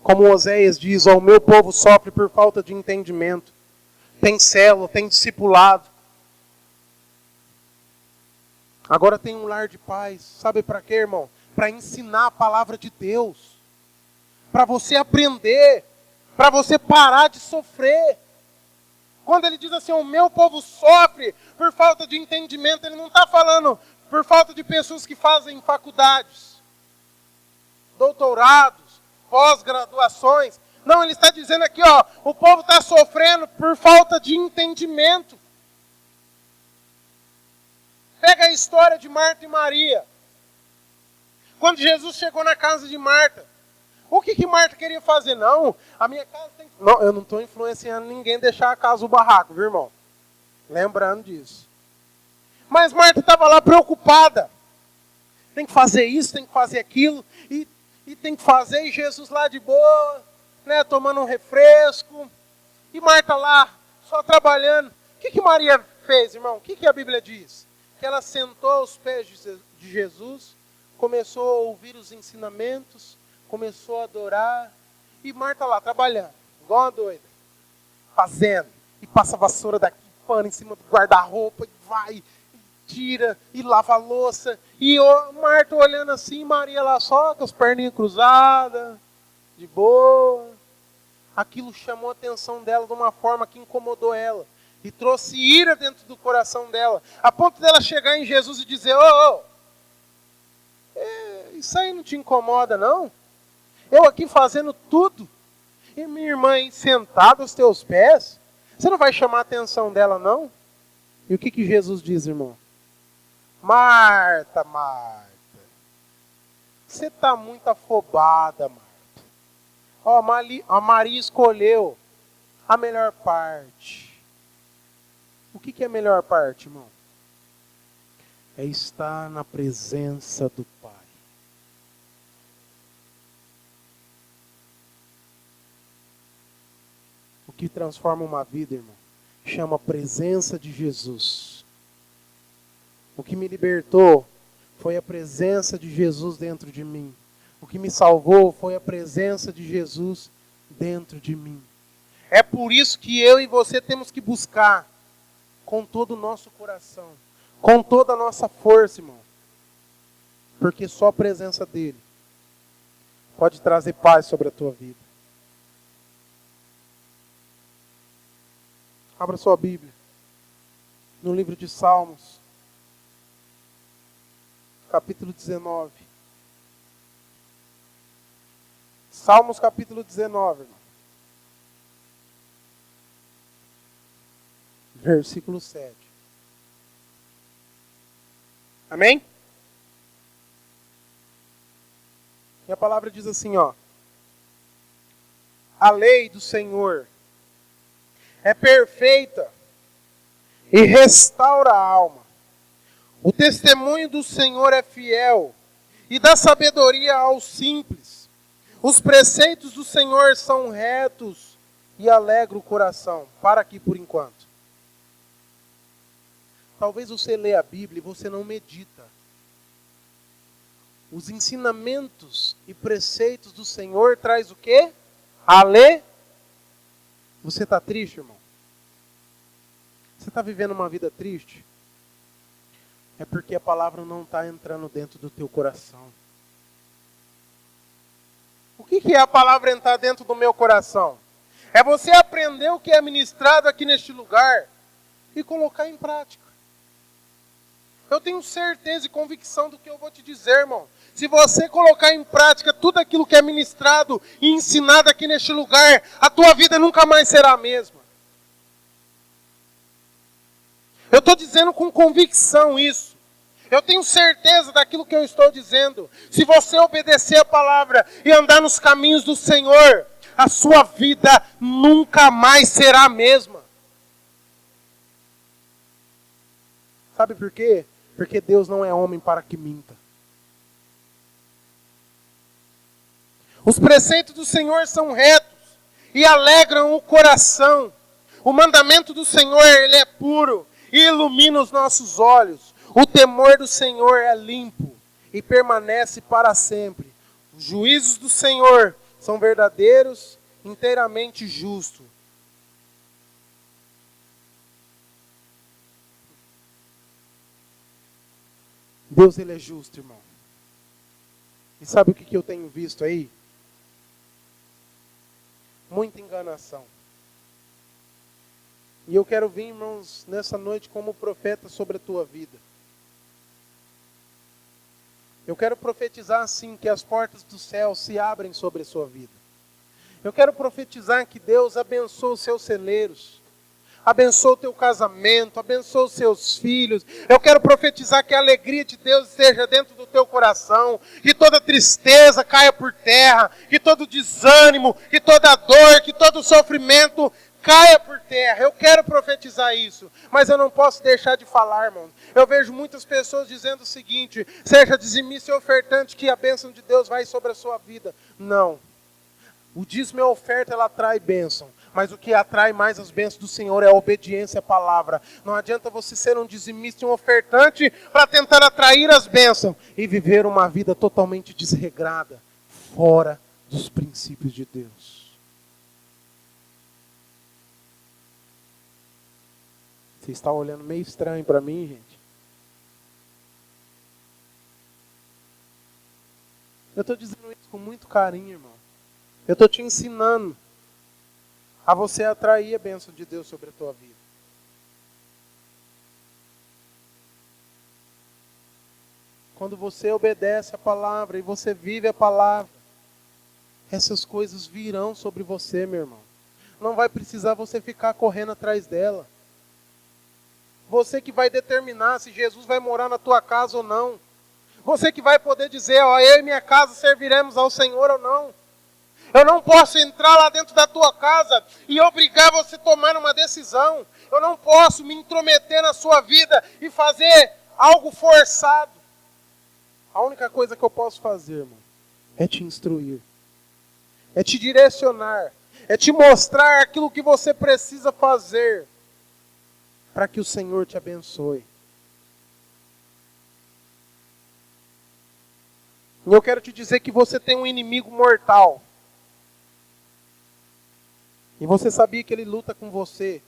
Como Oséias diz, o meu povo sofre por falta de entendimento. Tem célula, tem discipulado. Agora tem um lar de paz. Sabe para quê, irmão? Para ensinar a palavra de Deus. Para você aprender. Para você parar de sofrer. Quando ele diz assim, o meu povo sofre por falta de entendimento, ele não está falando por falta de pessoas que fazem faculdades, doutorados, pós-graduações. Não, ele está dizendo aqui, o povo está sofrendo por falta de entendimento. Pega a história de Marta e Maria. Quando Jesus chegou na casa de Marta, o que Marta queria fazer? Não, a minha casa tem que... Não, eu não estou influenciando ninguém a deixar a casa o barraco, viu, irmão? Lembrando disso. Mas Marta estava lá preocupada. Tem que fazer isso, tem que fazer aquilo, e tem que fazer, e Jesus lá de boa, né, tomando um refresco, e Marta lá, só trabalhando. O que Maria fez, irmão? O que a Bíblia diz? Que ela sentou aos pés de Jesus, começou a ouvir os ensinamentos, começou a adorar, e Marta lá, trabalhando, igual uma doida, fazendo, e passa a vassoura daqui, pano em cima do guarda-roupa, e vai, e tira, e lava a louça, e Marta olhando assim, Maria lá só com as perninhas cruzadas, de boa. Aquilo chamou a atenção dela de uma forma que incomodou ela, e trouxe ira dentro do coração dela, a ponto dela chegar em Jesus e dizer, isso aí não te incomoda não? Eu aqui fazendo tudo, E minha irmã aí sentada aos teus pés, você não vai chamar a atenção dela, não? E o que Jesus diz, irmão? Marta, Marta, você está muito afobada, Marta. Ó, a Maria escolheu a melhor parte. O que é a melhor parte, irmão? É estar na presença do Pai. O que transforma uma vida, irmão, chama a presença de Jesus. O que me libertou foi a presença de Jesus dentro de mim. O que me salvou foi a presença de Jesus dentro de mim. É por isso que eu e você temos que buscar com todo o nosso coração, com toda a nossa força, irmão. Porque só a presença dele pode trazer paz sobre a tua vida. Abra sua Bíblia no livro de Salmos, capítulo 19. Salmos capítulo 19, irmão. Versículo 7. Amém? E a palavra diz assim, ó. A lei do Senhor é perfeita e restaura a alma. O testemunho do Senhor é fiel e dá sabedoria aos simples. Os preceitos do Senhor são retos e alegram o coração. Para aqui por enquanto. Talvez você lê a Bíblia e você não medita. Os ensinamentos e preceitos do Senhor traz o quê? Você está triste, irmão? Você está vivendo uma vida triste? É porque a palavra não está entrando dentro do teu coração. O que é a palavra entrar dentro do meu coração? É você aprender o que é ministrado aqui neste lugar e colocar em prática. Eu tenho certeza e convicção do que eu vou te dizer, irmão. Se você colocar em prática tudo aquilo que é ministrado e ensinado aqui neste lugar, a tua vida nunca mais será a mesma. Eu estou dizendo com convicção isso. Eu tenho certeza daquilo que eu estou dizendo. Se você obedecer a palavra e andar nos caminhos do Senhor, a sua vida nunca mais será a mesma. Sabe por quê? Porque Deus não é homem para que minta. Os preceitos do Senhor são retos e alegram o coração. O mandamento do Senhor, ele é puro e ilumina os nossos olhos. O temor do Senhor é limpo e permanece para sempre. Os juízos do Senhor são verdadeiros, inteiramente justos. Deus, ele é justo, irmão. E sabe o que eu tenho visto aí? Muita enganação. E eu quero vir, irmãos, nessa noite como profeta sobre a tua vida. Eu quero profetizar assim que as portas do céu se abrem sobre a sua vida. Eu quero profetizar que Deus abençoe os seus celeiros. Abençoa o teu casamento, abençoa os seus filhos. Eu quero profetizar que a alegria de Deus esteja dentro do teu coração, que toda tristeza caia por terra, que todo desânimo, que toda dor, que todo sofrimento caia por terra. Eu quero profetizar isso, mas eu não posso deixar de falar, irmão. Eu vejo muitas pessoas dizendo o seguinte: seja dizimista e ofertante, que a bênção de Deus vai sobre a sua vida. Não. O dízimo e a oferta, ela atrai bênção. Mas o que atrai mais as bênçãos do Senhor é a obediência à palavra. Não adianta você ser um dizimista e um ofertante para tentar atrair as bênçãos e viver uma vida totalmente desregrada, fora dos princípios de Deus. Você está olhando meio estranho para mim, gente? Eu estou dizendo isso com muito carinho, irmão. Eu estou te ensinando a você atrair a bênção de Deus sobre a tua vida. Quando você obedece a palavra e você vive a palavra, essas coisas virão sobre você, meu irmão. Não vai precisar você ficar correndo atrás dela. Você que vai determinar se Jesus vai morar na tua casa ou não. Você que vai poder dizer, ó, eu e minha casa serviremos ao Senhor ou não. Eu não posso entrar lá dentro da tua casa e obrigar você a tomar uma decisão. Eu não posso me intrometer na sua vida e fazer algo forçado. A única coisa que eu posso fazer, irmão, é te instruir. É te direcionar. É te mostrar aquilo que você precisa fazer para que o Senhor te abençoe. E eu quero te dizer que você tem um inimigo mortal. E você sabia que ele luta com você,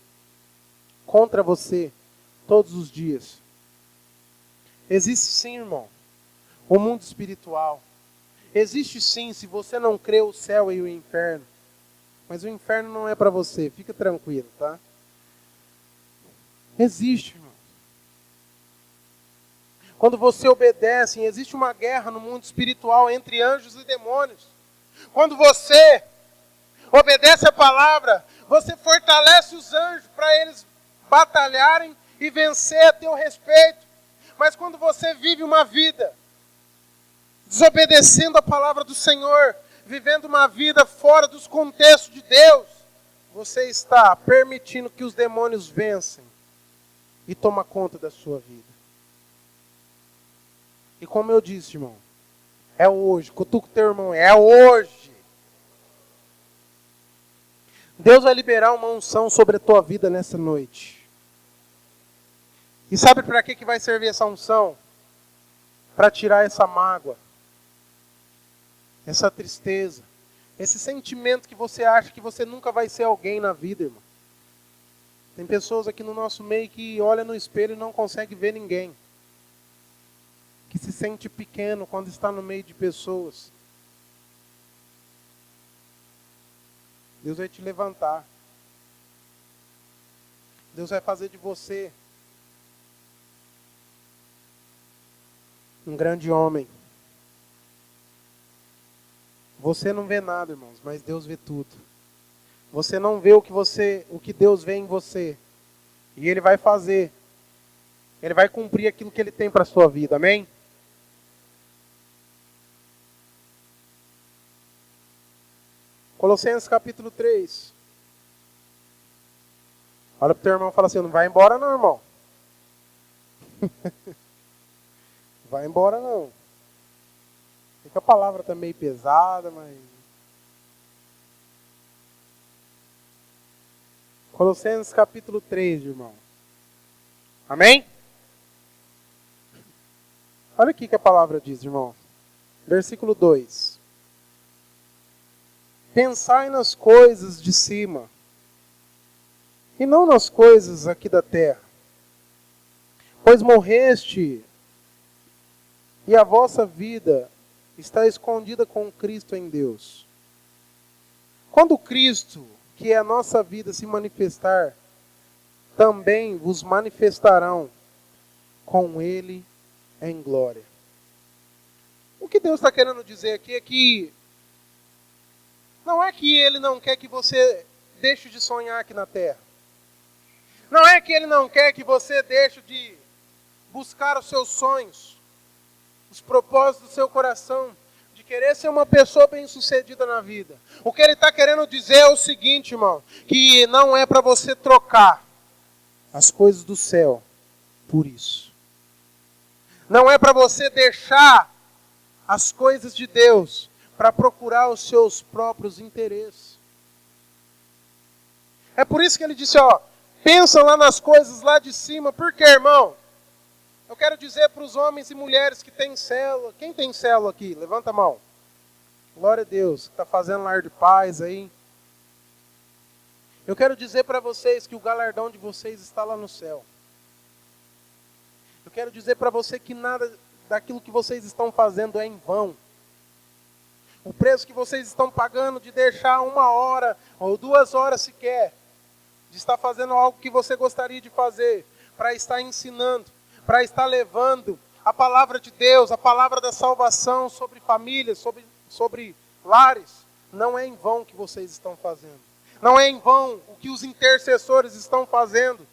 contra você, todos os dias. Existe sim, irmão, o mundo espiritual. Existe sim, se você não crê, o céu e o inferno. Mas o inferno não é para você, fica tranquilo, tá? Existe, irmão. Quando você obedece, existe uma guerra no mundo espiritual entre anjos e demônios. Quando você obedece a palavra, você fortalece os anjos para eles batalharem e vencer a teu respeito. Mas quando você vive uma vida desobedecendo a palavra do Senhor, vivendo uma vida fora dos contextos de Deus, você está permitindo que os demônios vençam e tomem conta da sua vida. E como eu disse, irmão, é hoje, cutuca o teu irmão, é hoje. Deus vai liberar uma unção sobre a tua vida nessa noite. E sabe para que vai servir essa unção? Para tirar essa mágoa, essa tristeza, esse sentimento que você acha que você nunca vai ser alguém na vida, irmão. Tem pessoas aqui no nosso meio que olham no espelho e não conseguem ver ninguém. Que se sente pequeno quando está no meio de pessoas. Deus vai te levantar. Deus vai fazer de você um grande homem. Você não vê nada, irmãos, mas Deus vê tudo. Você não vê o que Deus vê em você. E Ele vai fazer. Ele vai cumprir aquilo que Ele tem para a sua vida. Amém? Colossenses capítulo 3. Olha para o teu irmão e fala assim, não vai embora não, irmão. Vai embora não. Sei que a palavra está meio pesada, mas... Colossenses capítulo 3, irmão. Amém? Olha aqui que a palavra diz, irmão. Versículo 2. Pensai nas coisas de cima, e não nas coisas aqui da terra. Pois morreste, e a vossa vida está escondida com Cristo em Deus. Quando Cristo, que é a nossa vida, se manifestar, também vos manifestarão com Ele em glória. O que Deus está querendo dizer aqui é que não é que Ele não quer que você deixe de sonhar aqui na terra. Não é que Ele não quer que você deixe de buscar os seus sonhos, os propósitos do seu coração, de querer ser uma pessoa bem-sucedida na vida. O que Ele está querendo dizer é o seguinte, irmão, que não é para você trocar as coisas do céu por isso. Não é para você deixar as coisas de Deus para procurar os seus próprios interesses. É por isso que ele disse, pensa lá nas coisas lá de cima. Por quê, irmão? Eu quero dizer para os homens e mulheres que têm célula. Quem tem célula aqui? Levanta a mão. Glória a Deus, que está fazendo lar de paz aí. Eu quero dizer para vocês que o galardão de vocês está lá no céu. Eu quero dizer para você que nada daquilo que vocês estão fazendo é em vão. O preço que vocês estão pagando de deixar 1 hora ou 2 horas sequer, de estar fazendo algo que você gostaria de fazer, para estar ensinando, para estar levando a palavra de Deus, a palavra da salvação sobre famílias, sobre lares, Não é em vão o que vocês estão fazendo. Não é em vão o que os intercessores estão fazendo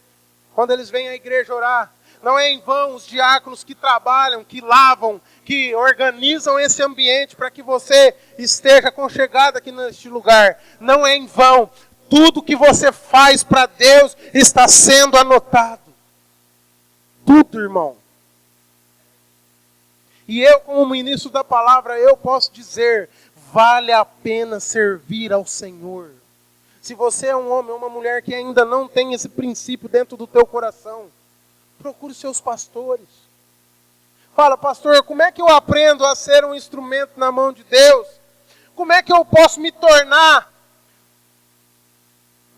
quando eles vêm à igreja orar. Não é em vão os diáconos que trabalham, que lavam, que organizam esse ambiente para que você esteja aconchegado aqui neste lugar. Não é em vão. Tudo que você faz para Deus está sendo anotado. Tudo, irmão. E eu, como ministro da palavra, eu posso dizer, vale a pena servir ao Senhor. Se você é um homem ou uma mulher que ainda não tem esse princípio dentro do teu coração, procure seus pastores. Fala, pastor, como é que eu aprendo a ser um instrumento na mão de Deus? Como é que eu posso me tornar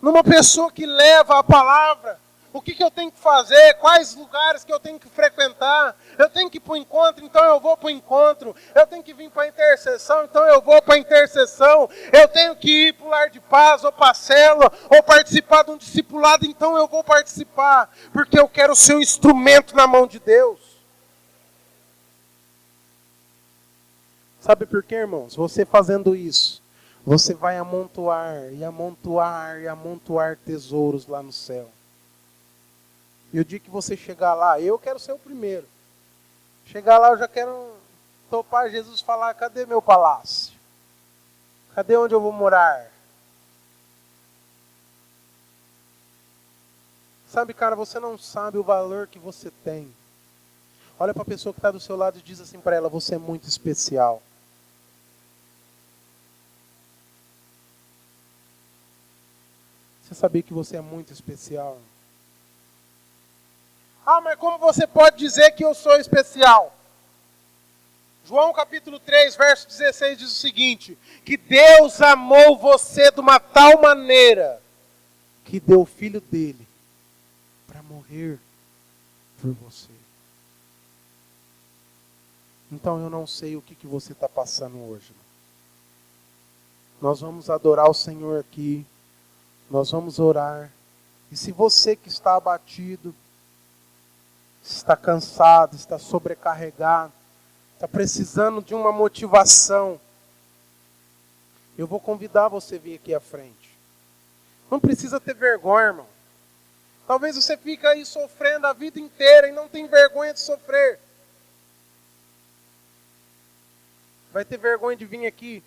numa pessoa que leva a palavra? O que eu tenho que fazer? Quais lugares que eu tenho que frequentar? Eu tenho que ir para o encontro, então eu vou para o encontro. Eu tenho que vir para a intercessão, então eu vou para a intercessão. Eu tenho que ir para o lar de paz, ou para a célula, ou participar de um discipulado, então eu vou participar. Porque eu quero ser um instrumento na mão de Deus. Sabe por quê, irmãos? Você fazendo isso, você vai amontoar, e amontoar, e amontoar tesouros lá no céu. E o dia que você chegar lá, eu quero ser o primeiro. Chegar lá, eu já quero topar Jesus e falar, cadê meu palácio? Cadê onde eu vou morar? Sabe, cara, você não sabe o valor que você tem. Olha para a pessoa que está do seu lado e diz assim para ela, você é muito especial. Você sabia que você é muito especial? Ah, mas como você pode dizer que eu sou especial? João capítulo 3, verso 16 diz o seguinte, que Deus amou você de uma tal maneira que deu o Filho dele para morrer por você. Então eu não sei o que você está passando hoje. Nós vamos adorar o Senhor aqui, nós vamos orar. E se você que está abatido, está cansado, está sobrecarregado, está precisando de uma motivação, eu vou convidar você a vir aqui à frente. Não precisa ter vergonha, irmão. Talvez você fique aí sofrendo a vida inteira e não tem vergonha de sofrer. Vai ter vergonha de vir aqui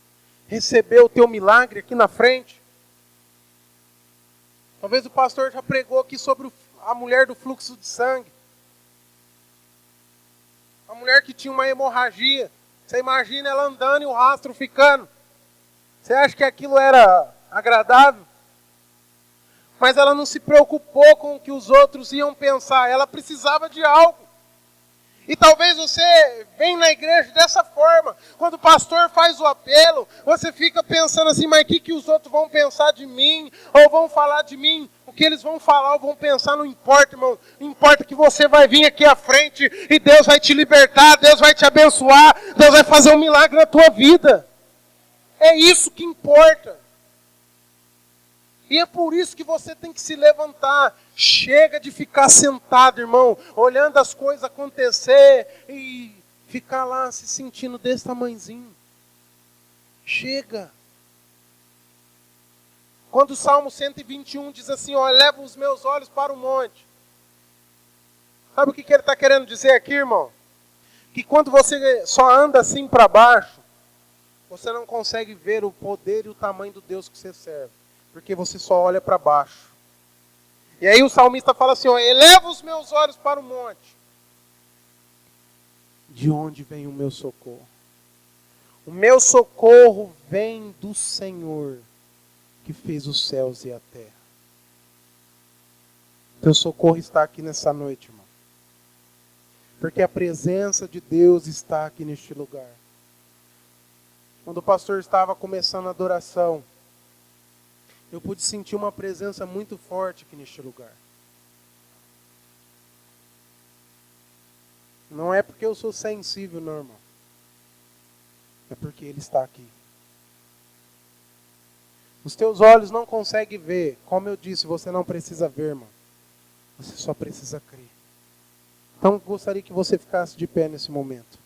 receber o teu milagre aqui na frente? Talvez o pastor já pregou aqui sobre a mulher do fluxo de sangue. A mulher que tinha uma hemorragia. Você imagina ela andando e o rastro ficando. Você acha que aquilo era agradável? Mas ela não se preocupou com o que os outros iam pensar. Ela precisava de algo. E talvez você venha na igreja dessa forma. Quando o pastor faz o apelo, você fica pensando assim, mas o que os outros vão pensar de mim? Ou vão falar de mim? O que eles vão falar ou vão pensar não importa, irmão. Não importa que você vai vir aqui à frente e Deus vai te libertar, Deus vai te abençoar, Deus vai fazer um milagre na tua vida. É isso que importa. E é por isso que você tem que se levantar. Chega de ficar sentado, irmão, olhando as coisas acontecer e ficar lá se sentindo desse tamanhozinho. Chega. Quando o Salmo 121 diz assim, ó, eleva os meus olhos para o monte. Sabe o que ele está querendo dizer aqui, irmão? Que quando você só anda assim para baixo, você não consegue ver o poder e o tamanho do Deus que você serve. Porque você só olha para baixo. E aí o salmista fala assim, ó, eleva os meus olhos para o monte. De onde vem o meu socorro? O meu socorro vem do Senhor, que fez os céus e a terra. Teu socorro está aqui nessa noite, irmão. Porque a presença de Deus está aqui neste lugar. Quando o pastor estava começando a adoração, eu pude sentir uma presença muito forte aqui neste lugar. Não é porque eu sou sensível, não, irmão. É porque Ele está aqui. Os teus olhos não conseguem ver. Como eu disse, você não precisa ver, irmão. Você só precisa crer. Então, gostaria que você ficasse de pé nesse momento.